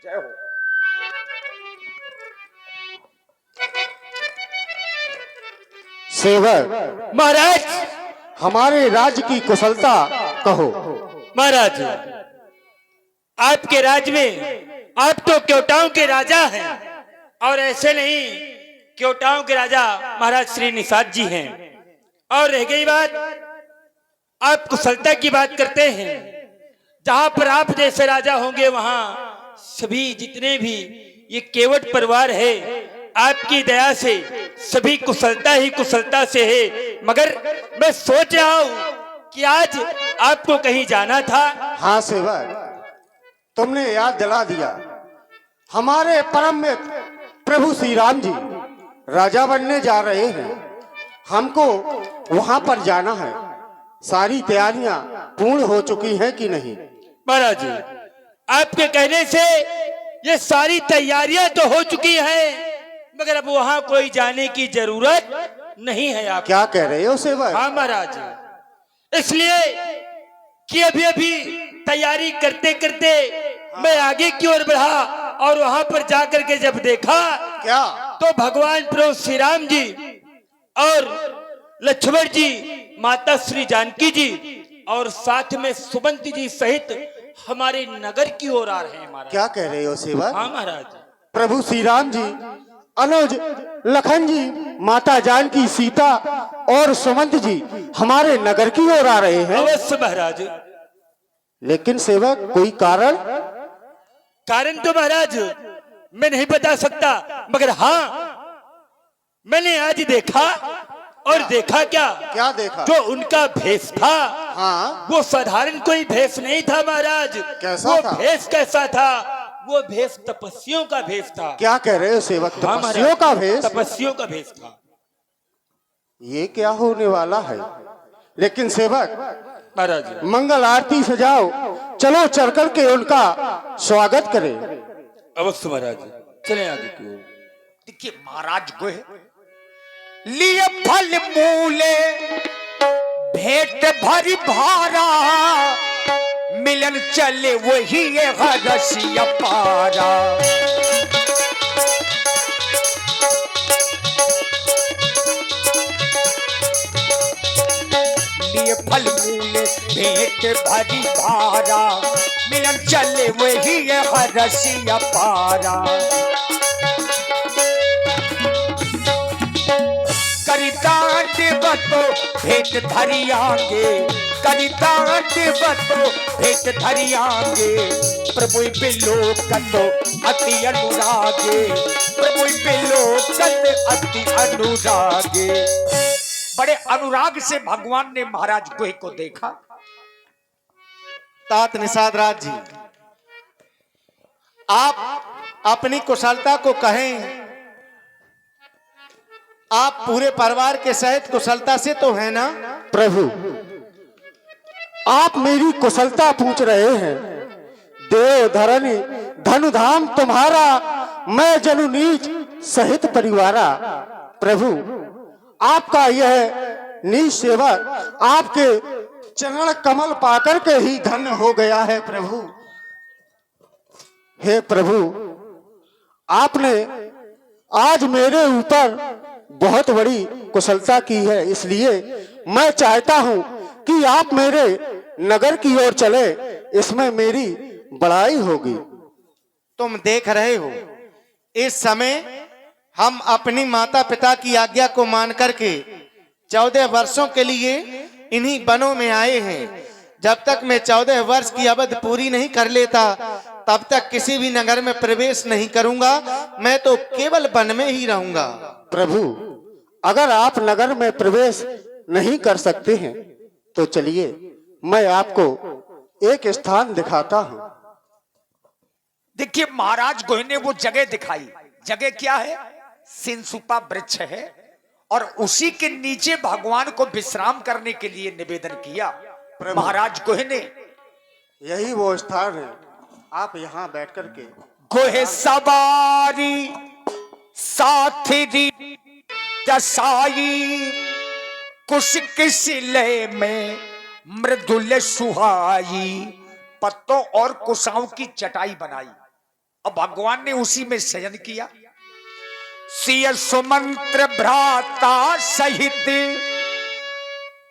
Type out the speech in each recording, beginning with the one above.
जय हो। सेवक महाराज, हमारे राज्य की कुशलता कहो। महाराज, आपके राज्य में आप तो क्योटाओं के राजा हैं, और ऐसे नहीं, क्योटाओं के राजा महाराज श्री निषाद जी हैं। और रह गई बात, आप कुशलता की बात करते हैं। जहां पर आप जैसे राजा होंगे, वहां सभी जितने भी ये केवट परिवार है, आपकी दया से सभी कुशलता ही कुशलता से है। मगर मैं सोच रहा हूं कि आज आपको कहीं जाना था। हाँ सेवक, तुमने याद दिला दिया। हमारे परम मित्र प्रभु श्री राम जी राजा बनने जा रहे हैं। हमको वहां पर जाना है। सारी तैयारियां पूर्ण हो चुकी हैं कि नहीं? महाराज, आपके कहने से ये सारी तैयारियां तो हो चुकी हैं, मगर अब वहां कोई जाने की जरूरत नहीं है। आप क्या कह रहे हो सेवक? हाँ महाराज, इसलिए कि अभी अभी तैयारी करते करते मैं आगे की ओर बढ़ा, और वहां पर जाकर के जब देखा क्या? तो भगवान प्रभु श्री राम जी और लक्ष्मण जी, माता श्री जानकी जी और साथ में सुमंत जी सहित हमारे नगर की ओर आ रहे हैं महाराज। क्या कह रहे हो सेवक? हाँ महाराज, प्रभु श्री राम जी, अनुज लखन जी, माता जानकी, सीता और सुमंत जी हमारे नगर की ओर आ रहे हैं। अवश्य महाराज। लेकिन सेवक, कोई कारण? कारण तो महाराज मैं नहीं बता सकता, मगर हाँ, मैंने आज देखा, और देखा क्या क्या देखा? जो उनका भेष था, हाँ, वो साधारण कोई भेष नहीं था महाराज। कैसा वो था? भेष कैसा था? वो भेष तपस्वियों का भेष था। क्या कह रहे हो सेवक? हाँ तपस्वियों का भेष? तपस्वियों का भेष था। ये क्या होने वाला है? लेकिन सेवक, महाराज, मंगल आरती सजाओ, चलो चल कर के उनका स्वागत करें। अवश्य महाराज, चले आगे की ओर। देखिए महाराज गोहे लिए फल मूले भेंट भरी भारा, मिलन चले वही ये रसिया पारा। लिए फल मूले भेंट भरी भारा, मिलन चले वही ये रसिया पारा। करितांड बतो भेंट धरियांगे, करितांड बतो भेंट धरियांगे, प्रभु बिलोकत अति अनुरागे, प्रभु बिलोकत अति अनुरागे। बड़े अनुराग से भगवान ने महाराज गोहे को देखा। तात निषाद राज जी, आप अपनी कुशलता को कहें। आप पूरे परिवार के सहित कुशलता से तो है ना? प्रभु, आप मेरी कुशलता पूछ रहे हैं। देव धरनी धनुधाम तुम्हारा, मैं जनु नीच सहित परिवारा। प्रभु, आपका यह नीच सेवक आपके चरण कमल पाकर के ही धन्य हो गया है। प्रभु, हे प्रभु, आपने आज मेरे ऊपर बहुत बड़ी कुशलता की है, इसलिए मैं चाहता हूं कि आप मेरे नगर की ओर चले, इसमें मेरी बड़ाई होगी। तुम देख रहे हो, इस समय हम अपनी माता पिता की आज्ञा को मान करके 14 वर्षों के लिए इन्हीं वनों में आए हैं। जब तक मैं 14 वर्ष की अवधि पूरी नहीं कर लेता, तब तक किसी भी नगर में प्रवेश नहीं करूंगा। मैं तो केवल वन में ही रहूंगा। प्रभु, अगर आप नगर में प्रवेश नहीं कर सकते हैं तो चलिए, मैं आपको एक स्थान दिखाता हूं। देखिए महाराज गोहे ने वो जगह दिखाई। जगह क्या है? सिंसुपा वृक्ष है, और उसी के नीचे भगवान को विश्राम करने के लिए निवेदन किया महाराज गोहे ने। यही वो स्थान है, आप यहाँ बैठ कर के गोहे सवारी साथी दसाई, कुश किसिले में मृदुल सुहाई, पत्तों और कुशाओं की चटाई बनाई और भगवान ने उसी में शयन किया। सिय सुमंत्र भ्राता सहित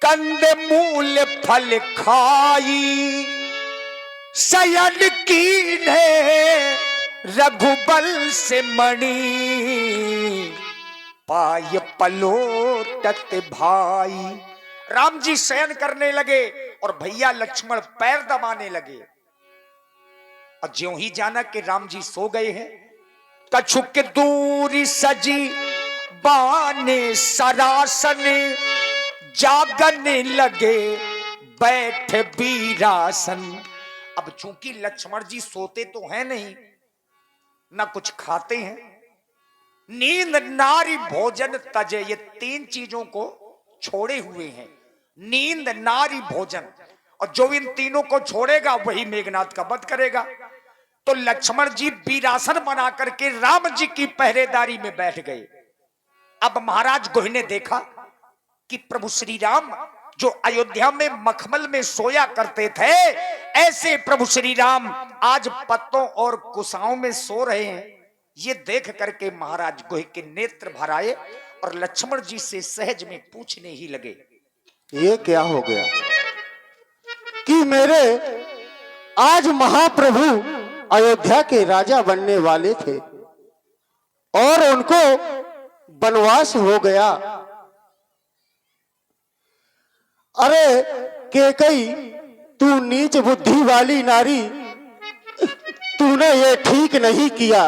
कंद मूल फल खाई, शयन कीन्हे रघुबल से मणि, पाय पलोटत भाई। राम जी शयन करने लगे और भैया लक्ष्मण पैर दबाने लगे। और ज्यों ही जाना कि राम जी सो गए हैं, कछुक दूरी सजी बाने सरासन, जागने लगे बैठ बीरासन। अब चूंकि लक्ष्मण जी सोते तो हैं नहीं, ना कुछ खाते हैं, नींद नारी भोजन तजे, ये तीन चीजों को छोड़े हुए हैं, नींद नारी भोजन। और जो इन तीनों को छोड़ेगा वही मेघनाथ का वध करेगा। तो लक्ष्मण जी वीरासन बना करके राम जी की पहरेदारी में बैठ गए। अब महाराज गोहि ने देखा कि प्रभु श्री राम जो अयोध्या में मखमल में सोया करते थे, ऐसे प्रभु श्री राम आज पत्तों और कुसाओं में सो रहे हैं। ये देख करके महाराज गोहि के नेत्र भर आए और लक्ष्मण जी से सहज में पूछने ही लगे, ये क्या हो गया कि मेरे आज महाप्रभु अयोध्या के राजा बनने वाले थे और उनको वनवास हो गया। अरे केकई, तू नीच बुद्धि वाली नारी, तूने ये ठीक नहीं किया।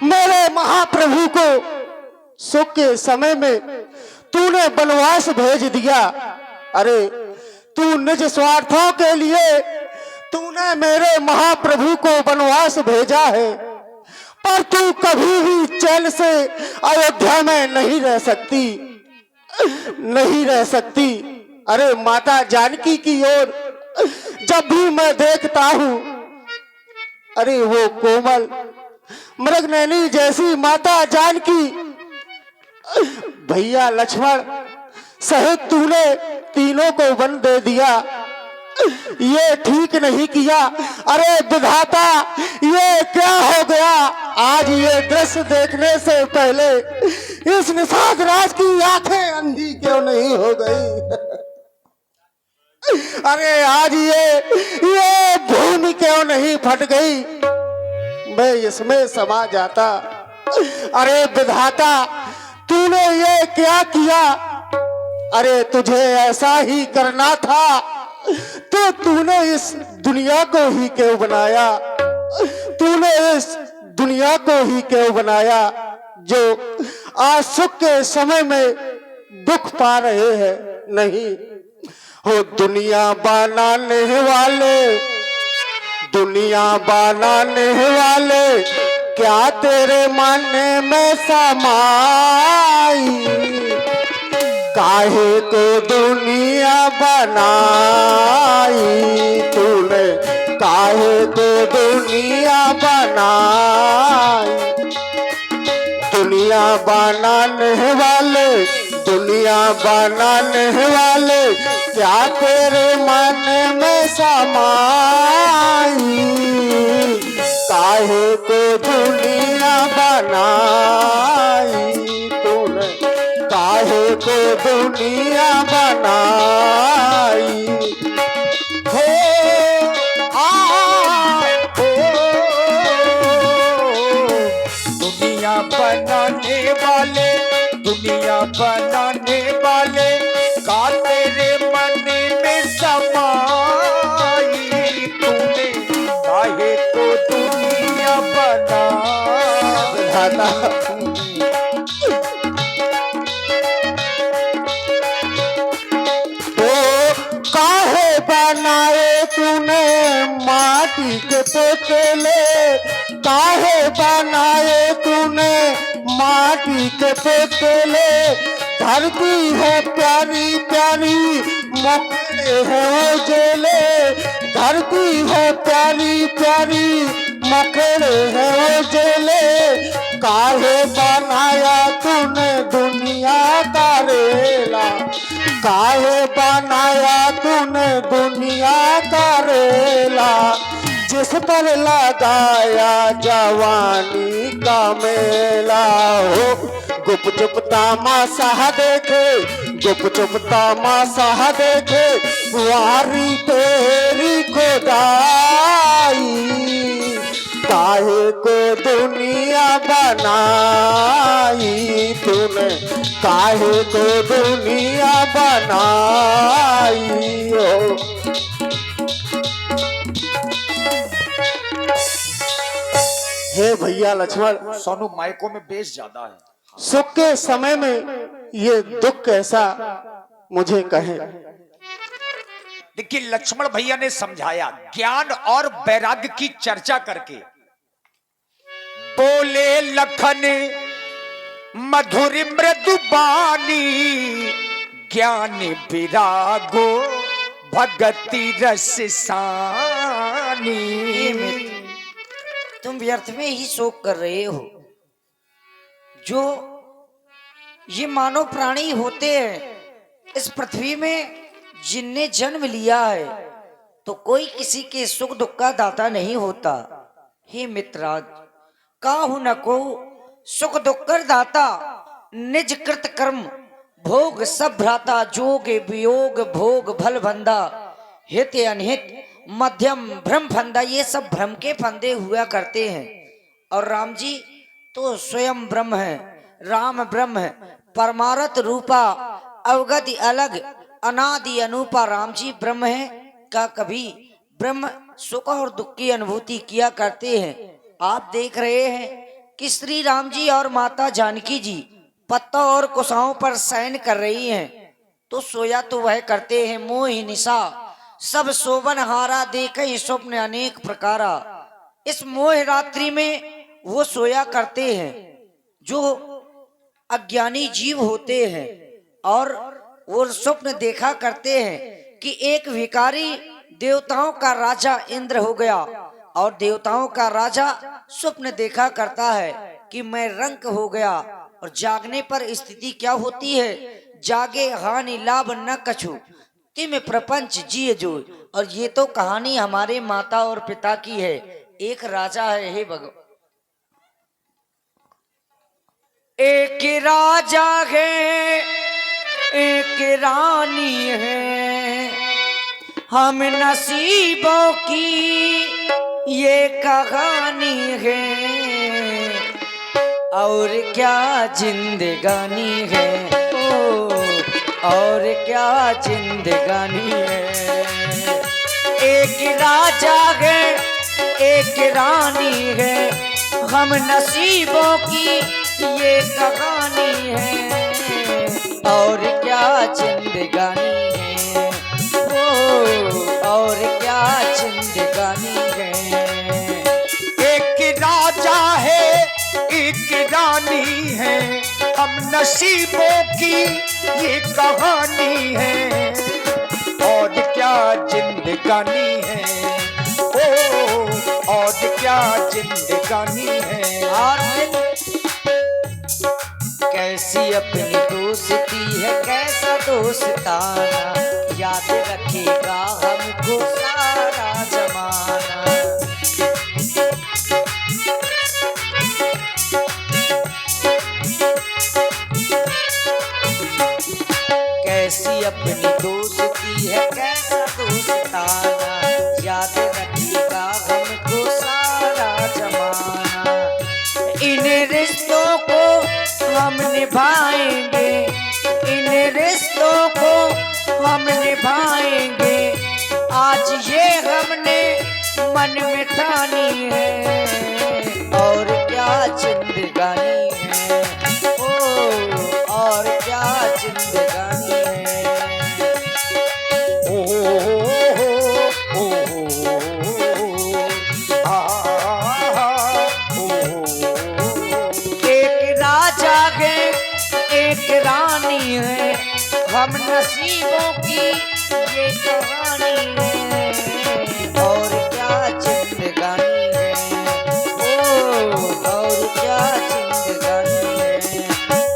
मेरे महाप्रभु को सुख के समय में तूने वनवास भेज दिया। अरे तू निज स्वार्थों के लिए तूने मेरे महाप्रभु को वनवास भेजा है, पर तू कभी भी चैन से अयोध्या में नहीं रह सकती, नहीं रह सकती। अरे माता जानकी की ओर जब भी मैं देखता हूं, अरे वो कोमल मृगनयनी जैसी माता जानकी, भैया लक्ष्मण सहित तूने तीनों को वन दे दिया, ये ठीक नहीं किया। अरे विधाता, ये क्या हो गया? आज ये दृश्य देखने से पहले इस निषाद राज की आंखें अंधी क्यों नहीं हो गई? अरे आज ये भूमि क्यों नहीं फट गई? मैं इसमें समा जाता। अरे विधाता, तूने ये क्या किया? अरे तुझे ऐसा ही करना था तो तूने इस दुनिया को ही क्यों बनाया? तूने इस दुनिया को ही क्यों बनाया जो आज सुख के समय में दुख पा रहे हैं? नहीं हो दुनिया बनाने वाले, दुनिया बनाने वाले, क्या तेरे मानने में समाई? काहे को दुनिया बनाई तूने, काहे को दुनिया बनाई? दुनिया बनाने वाले, दुनिया बनाने वाले, क्या तेरे मन में समाई? काहे को दुनिया बनाई तूने, काहे को दुनिया बनाई? हो दुनिया बनाने वाले, दुनिया बनाने वाले, का तेरे मन में समाई? तूने काहे को दुनिया बनाई? काहे बनाए तूने माटी के पुतले, काहे बनाए तूने माटी के पुतले? धरती है प्यारी प्यारी, मुखड़े है उजले, धरती है प्यारी प्यारी, मुखड़े है उजले। काहे बनाया तूने दुनिया का रेला, काहे बनाया तूने दुनिया का रेला? जिस पर लगाया जवानी का मेला हो। गुप चुप तामाशा देखे, गुप चुप तामाशा देखे, वारी तेरी खुदाई। काहे को दुनिया बनाई तूने, काहे को दुनिया बनाई हो। हे भैया लक्ष्मण, सोनू माइको में बेस ज्यादा है। सुख के समय में ये दुख कैसा मुझे कहे। देखिए लक्ष्मण भैया ने समझाया, ज्ञान और वैराग्य की चर्चा करके बोले लखन मधुर मृदु बानी, ज्ञान विरागो भगति रस सानी। तुम व्यर्थ में ही शोक कर रहे हो। जो ये मानव प्राणी होते हैं इस पृथ्वी में, जिनने जन्म लिया है, तो कोई किसी के सुख दुख का दाता नहीं होता। हे मित्राज, काहू न को सुख दुख कर दाता, निज कृत कर्म भोग सब भ्राता। जोग वियोग भोग भल भंदा, हित अनहित मध्यम भ्रम फंदा। ये सब भ्रम के फंदे हुआ करते हैं। और राम जी तो स्वयं ब्रह्म है, राम ब्रह्म है, परमारथ रूपा, अवगति अलग, अनादि अनूपा। राम जी ब्रह्म है का कभी ब्रह्म सुख और दुख की अनुभूति किया करते हैं। आप देख रहे हैं कि श्री राम जी और माता जानकी जी पत्तों और कुशाओं पर शयन कर रही हैं, तो सोया तो वह करते हैं मोहि निशा, सब शोभन हारा देखे स्वप्न अनेक प्रकारा। इस मोह रात्रि में वो सोया करते हैं जो अज्ञानी जीव होते हैं, और वो स्वप्न देखा करते हैं कि एक भिखारी देवताओं का राजा इंद्र हो गया, और देवताओं का राजा स्वप्न देखा करता है कि मैं रंक हो गया। और जागने पर स्थिति क्या होती है, जागे हानि लाभ न कछु, तिम प्रपंच जिए जो। और ये तो कहानी हमारे माता और पिता की है। एक राजा है, हे भगवान, एक राजा है एक रानी है, हम नसीबों की ये कहानी है, और क्या जिंदगानी है, ओ और क्या जिंदगानी है। एक राजा है एक रानी है, हम नसीबों की ये कहानी है, और क्या जिंदगानी है, ओ और क्या जिंदगानी है। एक राजा है एक रानी है, हम नसीबों की ये कहानी है, और क्या जिंदगानी है, ओ और क्या जिंदगानी है। और कैसी अपनी दोस्ती है कैसा दोस्ताना, याद रखेगा हमको सारा जमाना। कैसी अपनी दोस्ती है कैसा दोस्ताना, याद रखेगा हमको सारा जमाना। इन रिश्तों को हम निभाएंगे, इन रिश्तों को हम निभाएंगे, आज ये हमने मन में ठानी है, और क्या जिंदगानी है, ओ और क्या जिंदगानी है। एक राजा है एक रानी है, हम नसीबों की ये कहानी है, और क्या जिंदगानी है, ओ और क्या जिंदगानी है,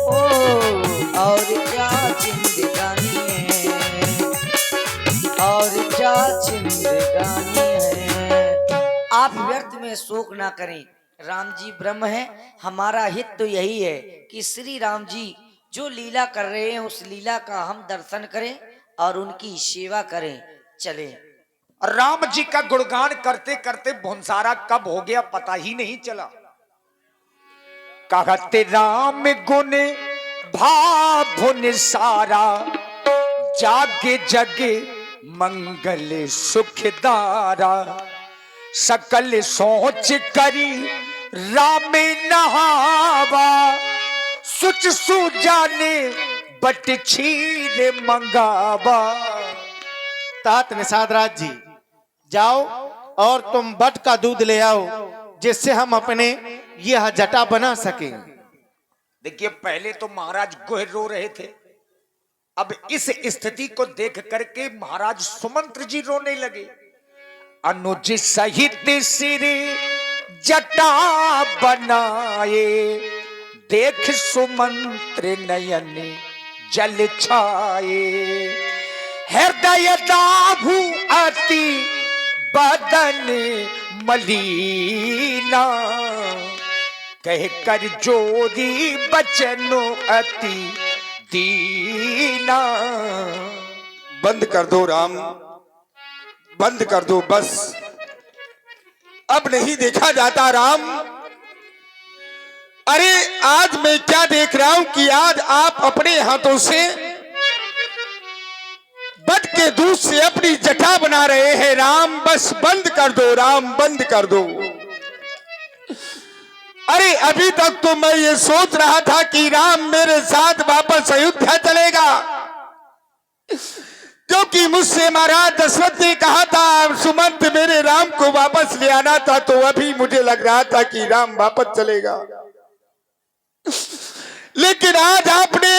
ओ और क्या जिंदगानी है, और क्या जिंदगानी है। ना करें। राम जी ब्रह्म है, हमारा हित तो यही है कि श्री राम जी जो लीला कर रहे हैं उस लीला का हम दर्शन करें और उनकी सेवा करें। चले। और राम जी का गुणगान करते करते भुनसारा कब हो गया पता ही नहीं चला। कहते राम गुण भाभुन सारा, जागे जगे मंगल सुखदारा। सकल सोच करी राम नहावा, सुच सुजाने बट छीर मंगावा। तात निषाद राज जी, जाओ और तुम बट का दूध ले आओ, जिससे हम अपने यह जटा बना सकें। देखिए, पहले तो महाराज गोहर रो रहे थे, अब इस स्थिति को देख करके महाराज सुमंत्र जी रोने लगे। अनुज सहित सिर जटा बनाए, देख सुमंत्र नयन जल छाए। हृदय दाभु अति बदन मलीना, कह कर जोरी बचनो अति दीना। बंद कर दो राम, बंद कर दो बस, अब नहीं देखा जाता राम। अरे आज मैं क्या देख रहा हूं कि आज आप अपने हाथों से बट के दूध से अपनी जटा बना रहे हैं राम। बस बंद कर दो राम, बंद कर दो। अरे अभी तक तो मैं ये सोच रहा था कि राम मेरे साथ वापस अयोध्या चलेगा, क्योंकि मुझसे महाराज दशरथ ने कहा था सुमंत मेरे राम को वापस ले आना था, तो अभी मुझे लग रहा था कि राम वापस चलेगा। लेकिन आज आपने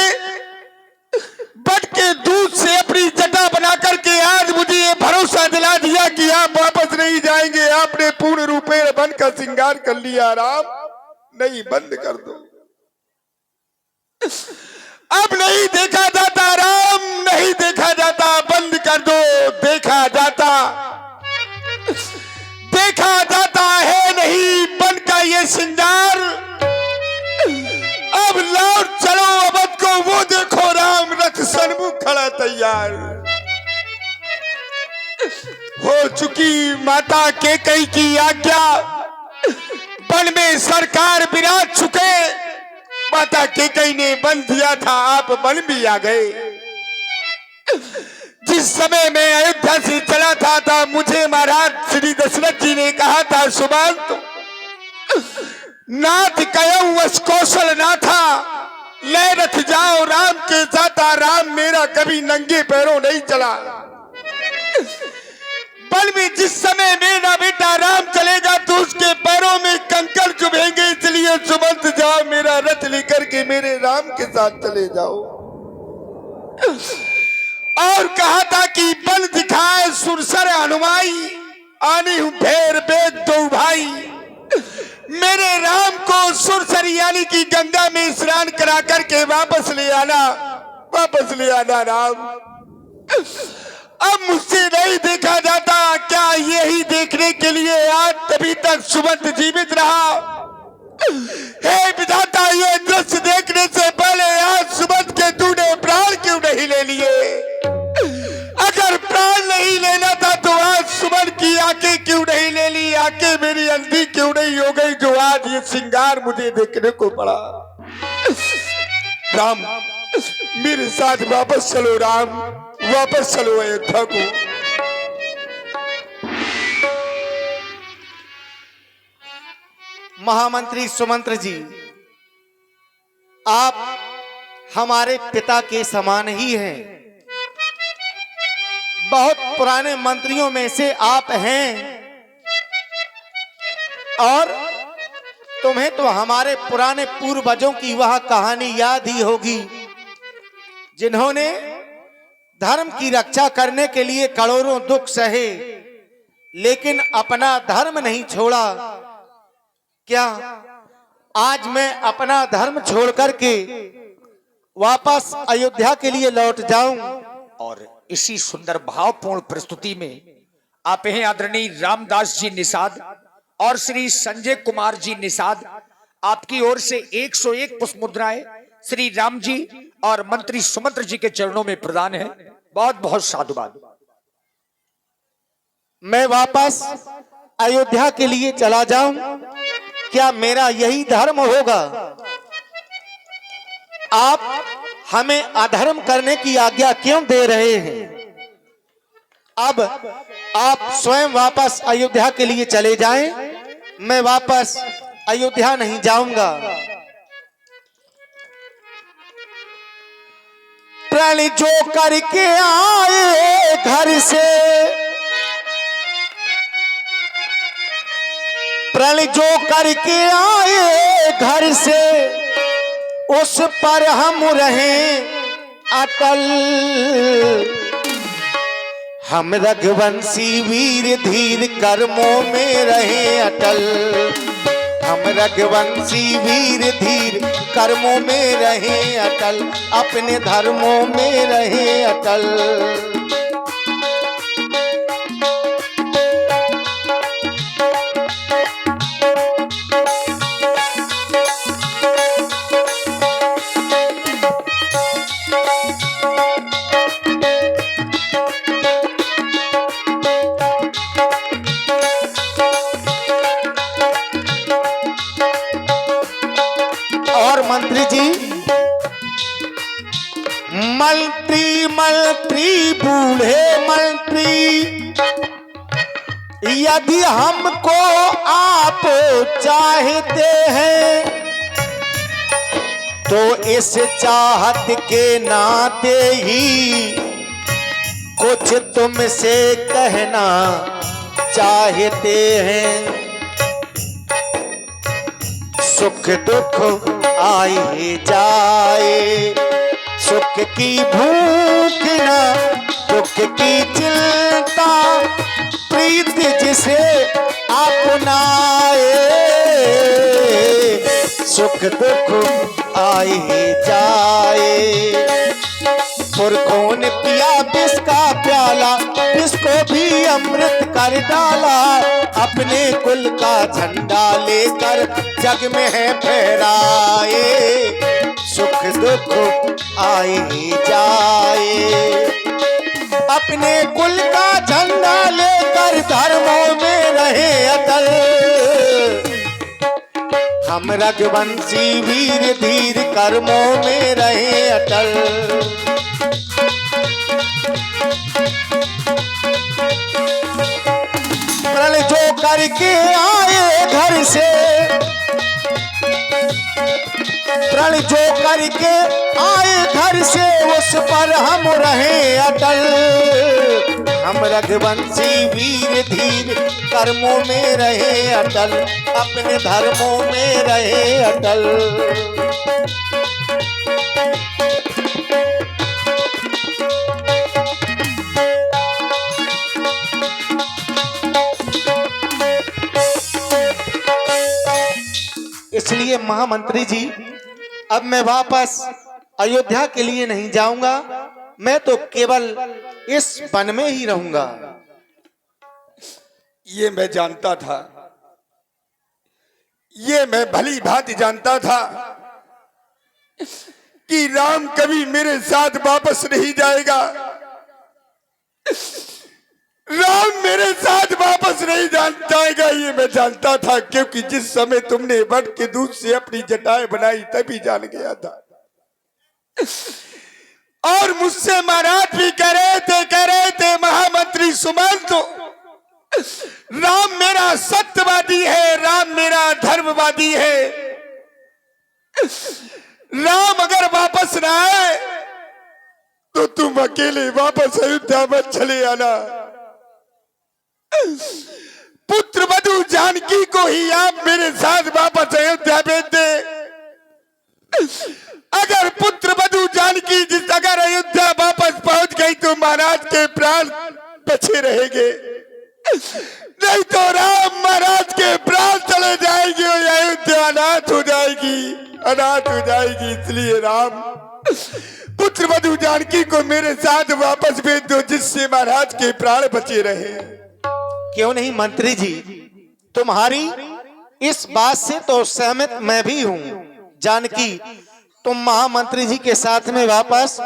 बट के दूध से अपनी जटा बना करके आज मुझे ये भरोसा दिला दिया कि आप वापस नहीं जाएंगे। आपने पूर्ण रूपेण बन का श्रृंगार कर लिया राम। नहीं, बंद कर दो, अब नहीं देखा जाता राम, नहीं देखा जाता, बंद कर दो। देखा जाता, देखा जाता है नहीं बन का ये श्रृंगार। अब लौट चलो अवध को, वो देखो राम रथ सन्मुख खड़ा तैयार। हो चुकी माता कैकेयी की आज्ञा, वन में सरकार विराज चुके। माता कैकेयी ने वन दिया था, आप वन भी आ गए। जिस समय मैं अयोध्या से चला था मुझे महाराज श्री दशरथ जी ने कहा था सुमंत नाथ कयऊ वश कौशल ना था, ले रथ जाओ राम के साथ। राम मेरा कभी नंगे पैरों नहीं चला। बल में जिस समय मेरा बेटा राम चलेगा तो उसके पैरों में कंकड़ चुभेंगे, इसलिए सुमंत जाओ मेरा रथ लेकर के मेरे राम के साथ चले जाओ। और कहा था कि बल दिखाए सुरसर हनुमाई, आनी हूं भेर बेद दो भाई। मेरे राम को सुरसर यानी कि गंगा में स्नान करा करके वापस ले आना, वापस ले आना राम। अब मुझसे नहीं देखा जाता, क्या यही देखने के लिए आज तभी तक सुमंत जीवित रहा? हे विधाता, ये दृश्य देखने से पहले आज सुमंत के तूने प्राण क्यों नहीं ले लिए? अगर प्राण नहीं लेना था तो आज सुमन की आंखें क्यों नहीं ले ली? आंखें मेरी अंधी क्यों नहीं हो गई जो आज ये श्रृंगार मुझे देखने को पड़ा? राम मेरे साथ वापस चलो राम, वापस चलो अयोध्या को। महामंत्री सुमंत्र जी, आप हमारे पिता के समान ही हैं। बहुत पुराने मंत्रियों में से आप हैं और तुम्हें तो हमारे पुराने पूर्वजों की वह कहानी याद ही होगी, जिन्होंने धर्म की रक्षा करने के लिए करोड़ों दुख सहे लेकिन अपना धर्म नहीं छोड़ा। क्या आज मैं अपना धर्म छोड़ करके वापस अयोध्या के लिए लौट जाऊं? और इसी सुंदर भावपूर्ण प्रस्तुति में आप हैं आदरणीय रामदास जी निषाद और श्री संजय कुमार जी निषाद, आपकी ओर से 101 पुष्प मुद्राएं श्री राम जी और मंत्री सुमंत्र जी के चरणों में प्रदान है। बहुत बहुत साधुवाद। मैं वापस अयोध्या के लिए चला जाऊं, क्या मेरा यही धर्म होगा? आप हमें अधर्म करने की आज्ञा क्यों दे रहे हैं? अब आप स्वयं वापस अयोध्या के लिए चले जाएं, मैं वापस अयोध्या नहीं जाऊंगा। प्रण जो करके आए घर से, प्रण जो करके आए घर से, उस पर हम रहे अटल। हम रघुवंशी वीर धीर कर्मों में रहे अटल। हम रघुवंशी वीर धीर कर्मों में रहे अटल, अपने धर्मों में रहे अटल। मंत्री जी, मंत्री बूढ़े मंत्री, यदि हमको आप चाहते हैं तो इस चाहत के नाते ही कुछ तुमसे कहना चाहते हैं। सुख दुख आए जाए, सुख की भूख ना दुख की चिंता, प्रीत जिसे अपनाए। सुख दुख आए जाए, पुरखों ने पिया विष का प्याला, विष को भी अमृत कर डाला। अपने कुल का झंडा लेकर जग में है फहराए। सुख दुख आए जाए, अपने कुल का झंडा लेकर धर्मों में रहे अटल। हम रघुवंशी वीर धीर कर्मों में रहे अटल। प्रण जो करके आए घर से, प्रण जो करके आए घर से, उस पर हम रहे अटल। हम रघुवंशी वीर धीर कर्मों में रहे अटल, अपने धर्मों में रहे अटल। इसलिए महामंत्री जी, अब मैं वापस अयोध्या के लिए नहीं जाऊंगा, मैं तो केवल इस वन में ही रहूंगा। ये मैं जानता था, ये मैं भली भांति जानता था कि राम कभी मेरे साथ वापस नहीं जाएगा। राम मेरे साथ वापस नहीं जाएगा, ये मैं जानता था, क्योंकि जिस समय तुमने वट के दूध से अपनी जटाएं बनाई तभी जान गया था। और मुझसे महाराज भी कह रहे थे महामंत्री सुमंत, राम मेरा सत्यवादी है, राम मेरा धर्मवादी है। राम अगर वापस ना आए तो तुम अकेले वापस अयोध्या मत चले आना। पुत्र वधू जानकी को ही आप मेरे साथ वापस अयोध्या भेज दे। अगर पुत्र वधू जानकी अगर अयोध्या वापस पहुंच गई तो महाराज के प्राण बचे रहेंगे, नहीं तो राम महाराज के प्राण चले जाएंगे और अयोध्या अनाथ हो जाएगी, अनाथ हो जाएगी। इसलिए राम पुत्र वधू जानकी को मेरे साथ वापस भेज दो, जिससे महाराज के प्राण बचे रहे। क्यों नहीं मंत्री जी, तुम्हारी इस बात से तो सहमत मैं भी हूँ जानकी, तुम महामंत्री जी के साथ में वापस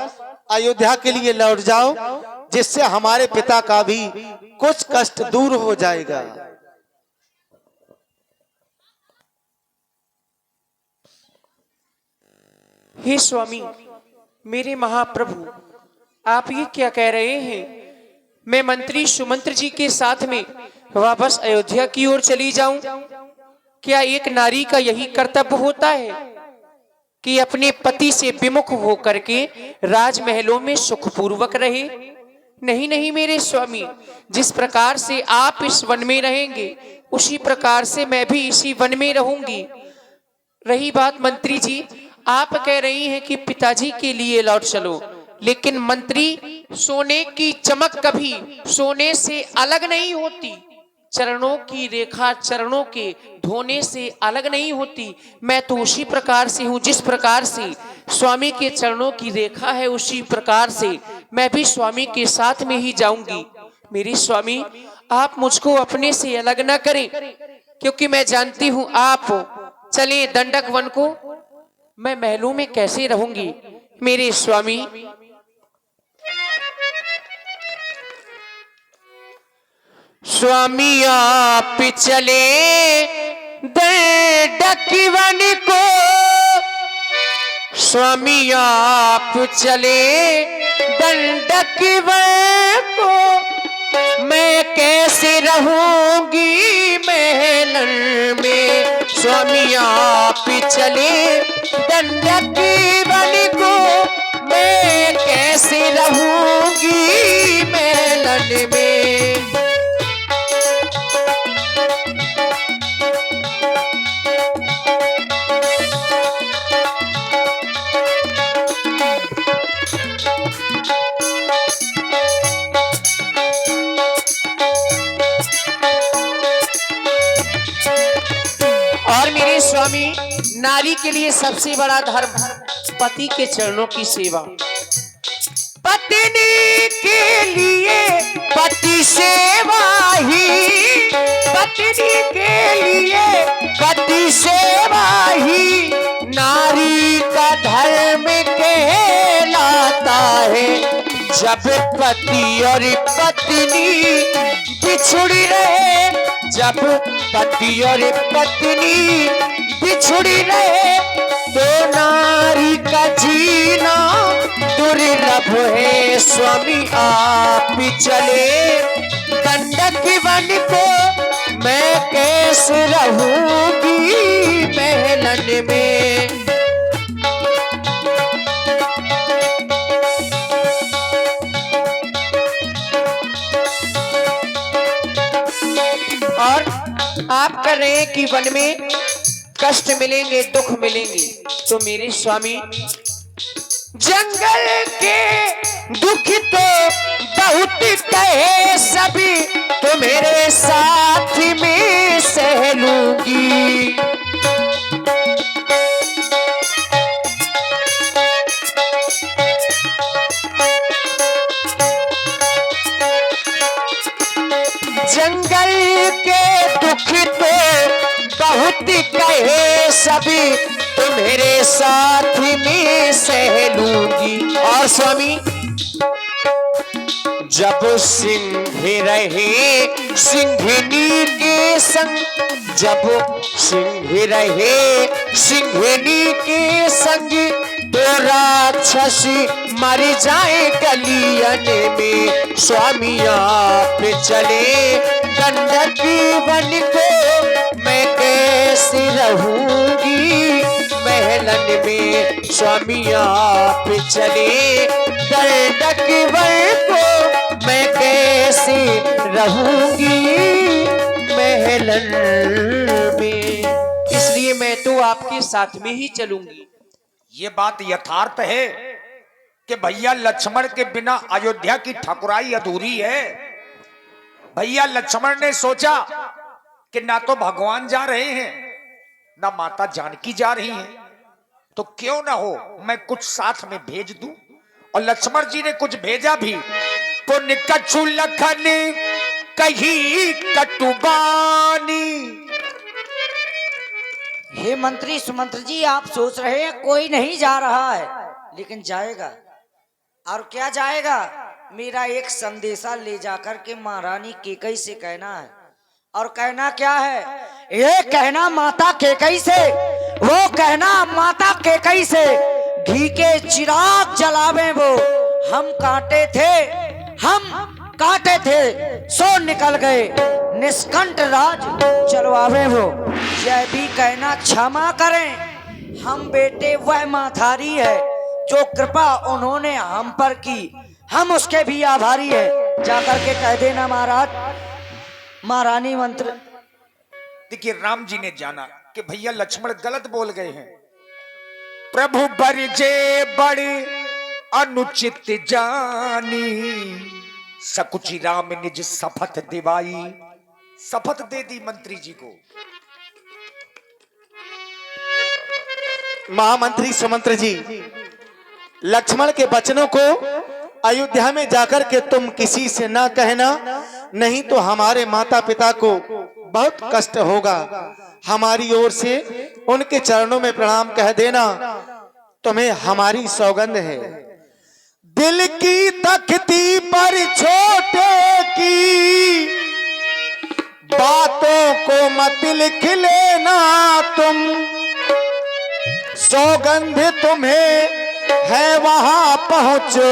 अयोध्या के लिए लौट जाओ, जिससे हमारे पिता का भी कुछ कष्ट दूर हो जाएगा। हे स्वामी, मेरे महाप्रभु, आप ये क्या कह रहे हैं? मैं मंत्री सुमंत्र जी के साथ में वापस अयोध्या की ओर चली जाऊं? क्या एक नारी का यही कर्तव्य होता है कि अपने पति से विमुख होकर के राजमहलों में सुखपूर्वक रहे? नहीं नहीं मेरे स्वामी, जिस प्रकार से आप इस वन में रहेंगे उसी प्रकार से मैं भी इसी वन में रहूंगी। रही बात मंत्री जी, आप कह रही हैं कि पिताजी के लिए लौट चलो, लेकिन मंत्री, सोने की चमक कभी सोने से अलग नहीं होती, चरणों की रेखा चरणों के धोने से अलग नहीं होती। मैं तो उसी प्रकार से हूं जिस प्रकार से स्वामी के चरणों की रेखा है, उसी प्रकार से मैं भी स्वामी के साथ में ही जाऊंगी। मेरे स्वामी, आप मुझको अपने से अलग ना करें, क्योंकि मैं जानती हूं आप चले दंडक वन को, मैं महलों में कैसे रहूंगी। मेरे स्वामी, स्वामी आप चले दंडक वन को, स्वामी आप चले दंडक वन को, मैं कैसे रहूंगी महलन में। स्वामी आप चले दंडक वन को, मैं कैसे रहूंगी महलन में। और मेरे स्वामी, नारी के लिए सबसे बड़ा धर्म पति के चरणों की सेवा। पत्नी के लिए पति सेवा ही, पत्नी के लिए पति सेवा ही नारी का धर्म कहलाता है। जब पति और पत्नी बिछुड़ी रहे, जब पति और पत्नी बिछुड़ी रहे, तो नारी का जीना दुर्लभ है। स्वामी आप चले दंडक वन को, मैं कैसे रहूंगी महलन में। और आप कर रहे हैं कि वन में कष्ट मिलेंगे, दुख मिलेंगे, तो मेरे स्वामी, जंगल के दुख तो बहुत कहे सभी, तो मेरे साथ में सह लूंगी। जंगल के दुख तो बहुत कहे सभी, तो मेरे साथ में सह लूंगी। और स्वामी, जब सिंह रहे सिंहनी के संग, जब सिंह रहे सिंहनी के संग, तो राक्षस मर जाए कलियन में। स्वामी आप चले दंडक वन को, मैं कैसे रहूंगी महलन में। स्वामी आप चले दंडक वन को, मैं कैसे रहूंगी महलन में। इसलिए मैं तो आपके साथ में ही चलूंगी। ये बात यथार्थ है कि भैया लक्ष्मण के बिना अयोध्या की ठाकुराई अधूरी है। भैया लक्ष्मण ने सोचा कि ना तो भगवान जा रहे हैं, ना माता जानकी जा रही हैं, तो क्यों ना हो मैं कुछ साथ में भेज दूं। और लक्ष्मण जी ने कुछ भेजा भी। तो निकछु लखन कही कटुबानी, हे मंत्री सुमंत्र जी, आप सोच रहे हैं कोई नहीं जा रहा है, लेकिन जाएगा। और क्या जाएगा? मेरा एक संदेशा ले जाकर के महारानी केकई से कहना है। और कहना क्या है? ये कहना माता केकई से, वो कहना माता केकई से, घी के चिराग जलावे वो। हम काटे थे सो निकल गए, निष्कंठ राज चलवावे वो। यह भी कहना क्षमा करें, हम बेटे वह माथारी है जो कृपा उन्होंने हम पर की, हम उसके भी आभारी है। जाकर के कह देना महाराज, महारानी मंत्र। देखिए राम जी ने जाना कि भैया लक्ष्मण गलत बोल गए हैं। प्रभु बरजे बड़े अनुचित जानी, सकुचि राम निज शपथ दिवाई। शपथ दे दी मंत्री जी को। महामंत्री सुमंत्र जी, लक्ष्मण के वचनों को अयोध्या में जाकर के तुम किसी से ना कहना, नहीं तो हमारे माता पिता को बहुत कष्ट होगा। हमारी ओर से उनके चरणों में प्रणाम कह देना, तुम्हें हमारी सौगंध है। दिल की तख्ती पर छोटे की बातों को मत लिख लेना तुम, सौगंध तुम्हें है वहां पहुंचो,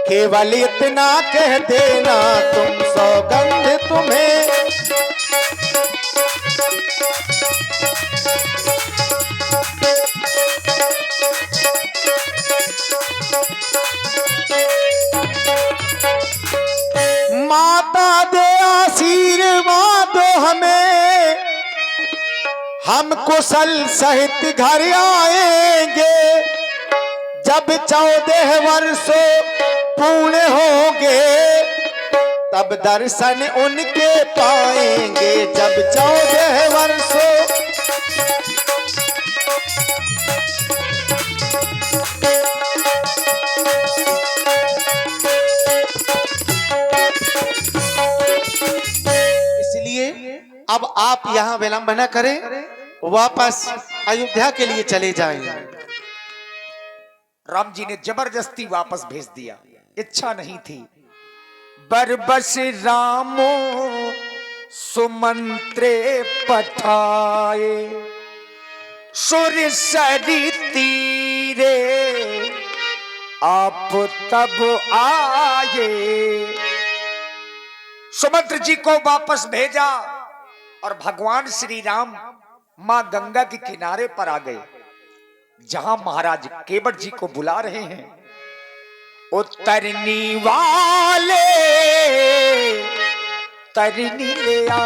केवल इतना कह देना तुम, सौगंध तुम्हें। माता दे आशीर्वाद हमें, हम कुशल सहित घर आएंगे। जब 14 वर्षों पूर्ण होंगे, तब दर्शन उनके पाएंगे। जब 14 वर्षों अब आप यहाँ विलंब न करें, वापस अयोध्या के लिए चले जाएं। राम जी ने जबरदस्ती वापस भेज दिया, इच्छा नहीं थी। बरबस रामो सुमंत्रे पठाए, सुरसरी तीरे आप तब आए। सुमंत्र जी को वापस भेजा और भगवान श्री राम मां गंगा के किनारे पर आ गए, जहां महाराज केवट जी को बुला रहे हैं। उतरनी वाले तरनी ले आ।